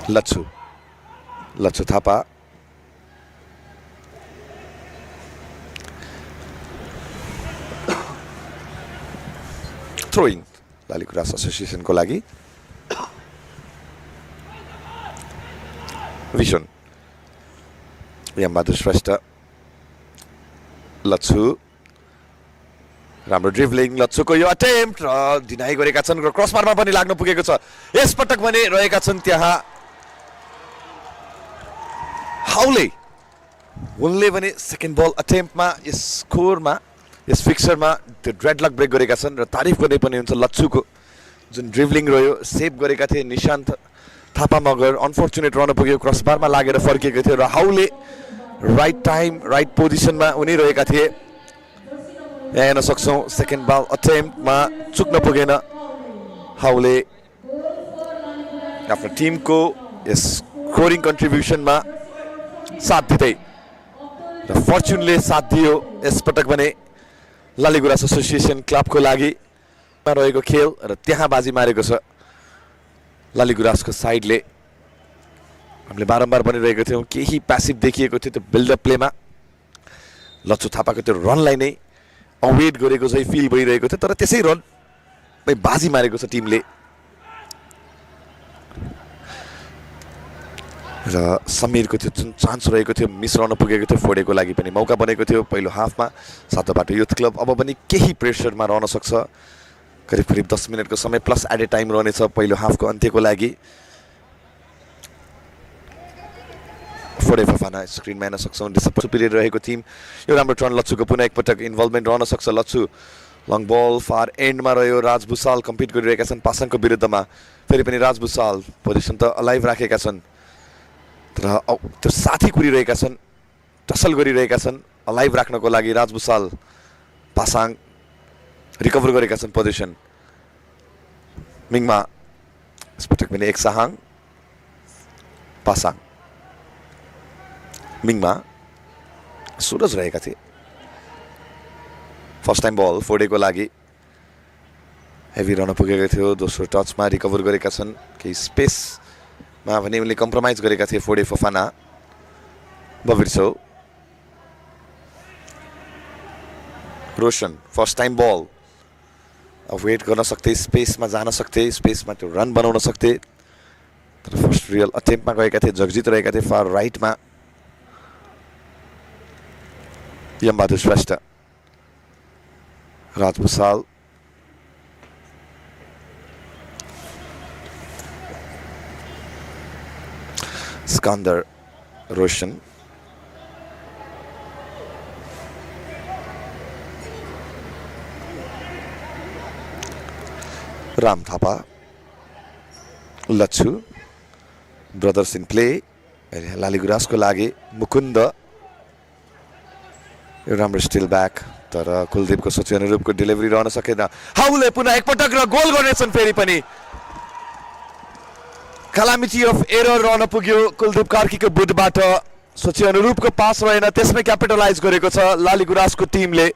Lachhu Thapa throw in Laligurans एसोसिएसनको लागि vision यमबहादुर Shrestha Lachhu राम्रो ड्रिभलिङ लच्छुको यो अटेम्प्ट र डिनाइ गरेका छन् र क्रसबारमा पनि लाग्न पुगेको छ यस पटक भने रहेका छन् त्यहाँ हाउले उनले भने सेकेन्ड बल अटेम्प्टमा यस स्कोरमा यस फिक्सरमा त्यो ड्रेडलक ब्रेक गरेका छन् र तारिफ गर्ने पनि हुन्छ लच्छुको जुन ड्रिभलिङ रह्यो सेभ गरेका थिए निशान्त थापा मगर अनफर्चुनेट रहन पुग्यो क्रसबारमा लागेर फर्किएको थियो र हाउले राइट टाइम राइट पोजिसनमा उनी रहेका थिए यहाँ हेर्न सक्छौँ सेकेन्ड बल अटेम्प्टमा चुक्न पुगेन हाउले आफ्नो टिमको यस स्कोरिङ कन्ट्रिब्युसनमा साथ दिँदै र फर्च्युनले साथ दियो यसपटक भने लालीगुराँस एसोसिएसन क्लबको लागि रहेको खेल र त्यहाँ बाजी मारेको छ लालीगुराँसको साइडले हामीले बारम्बार भनिरहेको थियौँ केही प्यासिभ देखिएको थियो त्यो बिल्डअप प्लेमा लच्छु थापाको त्यो रनलाई नै अवेट गरेको चाहिँ फिल भइरहेको थियो तर त्यसै रन बाजी मारेको छ टिमले र समीरको त्यो जुन चान्स रहेको थियो मिस रहन पुगेको थियो फोडेको लागि पनि मौका बनेको थियो पहिलो हाफमा सातोबाटो युथ क्लब अब पनि केही प्रेसरमा रहन सक्छ करिब करिब 10 मिनटको समय प्लस एडेड टाइम रहनेछ पहिलो हाफको अन्त्यको लागि फोडे फफाना स्क्रिनमा हेर्न सक्छौँ सुपिरियर रहेको टिम यो राम्रो टर्न लच्छुको पुनः एकपटक इन्भल्भमेन्ट रहन सक्छ लच्छु लङ बल फार एन्डमा रह्यो राज भुसाल कम्पिट गरिरहेका छन् पासाङको विरुद्धमा फेरि पनि राज भुसाल पोजिसन त अलाइभ राखेका छन् तर त्यो साथी कुरिरहेका छन् टसल गरिरहेका छन् अलाइभ राख्नको लागि राज भुसाल पासाङ रिकभर गरेका छन् पोजिसन मिङमा यसपटक पनि एक साहाङ पासाङ मिङमा सुरज रहेका थिए फर्स्ट टाइम बल फोडेको लागि हेभी रहन पुगेको थियो दोस्रो टचमा रिकभर गरेका छन् केही स्पेसमा भने उनले कम्प्रोमाइज गरेका थिए फोडे फफाना बबिर्सो रोशन फर्स्ट टाइम बल वेट गर्न सक्थे स्पेसमा जान सक्थे स्पेसमा त्यो रन बनाउन सक्थे तर फर्स्ट रियल अटेम्प्टमा गएका थिए जगजित रहेका थिए फार राइटमा Yambahadur Shrestha Raj Bhusal Skandar Roshan Ram Thapa Lachhu brothers in play लालीगुराँसको लागि मुकुन्द यो राम्रो स्टिल ब्याक तर कुलदीपको सोचे अनुरूपको डेलिभरी रहन सकेन हाउले पुनः एकपटक र गोल गर्नेछन् फेरि पनि कलामिटी अफ एरर रहन पुग्यो कुलदीप कार्कीको बुटबाट सोचे अनुरूपको पास रहेन त्यसमै क्यापिटलाइज गरेको छ लालीगुराँसको टिमले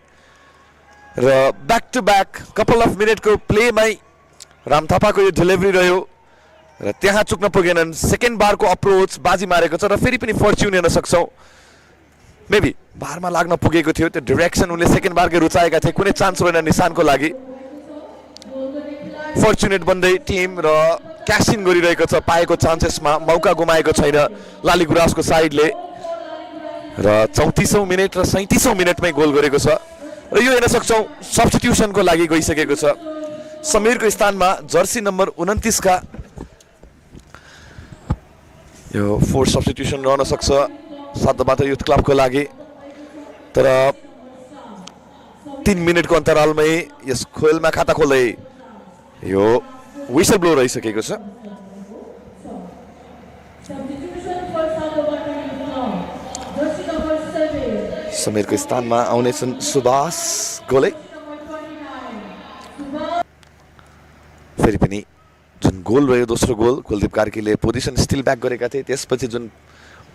र back to back couple of मिनटको प्लेमै राम थापाको यो डेलिभरी रह्यो र त्यहाँ चुक्न पुगेनन् सेकेन्ड बारको अप्रोच बाजी मारेको छ र फेरि पनि फर्च्युन हेर्न सक्छौँ मेबी बारमा लाग्न पुगेको थियो त्यो डिरेक्सन उनले सेकेन्ड बारकै रुचाएका थिए कुनै चान्स रहेन निशानको लागि फर्च्युनेट बन्दै टिम र क्यास इन गरिरहेको छ पाएको चान्सेसमा मौका गुमाएको छैन लालीगुराँसको साइडले र 34औं मिनट र 37औं मिनटमै गोल गरेको छ र यो हेर्न सक्छौँ सब्स्टिट्युसनको लागि गइसकेको छ समीरको स्थानमा जर्सी नम्बर 29 का यो फोर्स सब्स्टिट्युसन रहन सक्छ सातोबाटो युथ क्लबको लागि तर 3 मिनटको अन्तरालमै यस खेलमा खाता खोल्दै यो विसल ब्लो रहिसकेको छ समीरको स्थानमा आउनेछन् सुभाष गोले फेरि पनि जुन गोल रह्यो दोस्रो गोल कुलदीप कार्कीले पोजिसन स्टिल ब्याक गरेका थिए त्यसपछि जुन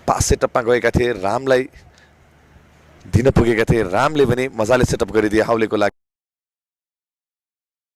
पास सेटअपमा गएका थिए रामलाई दिन पुगेका थिए रामले पनि मजाले सेटअप गरिदिए हाउलेको लागि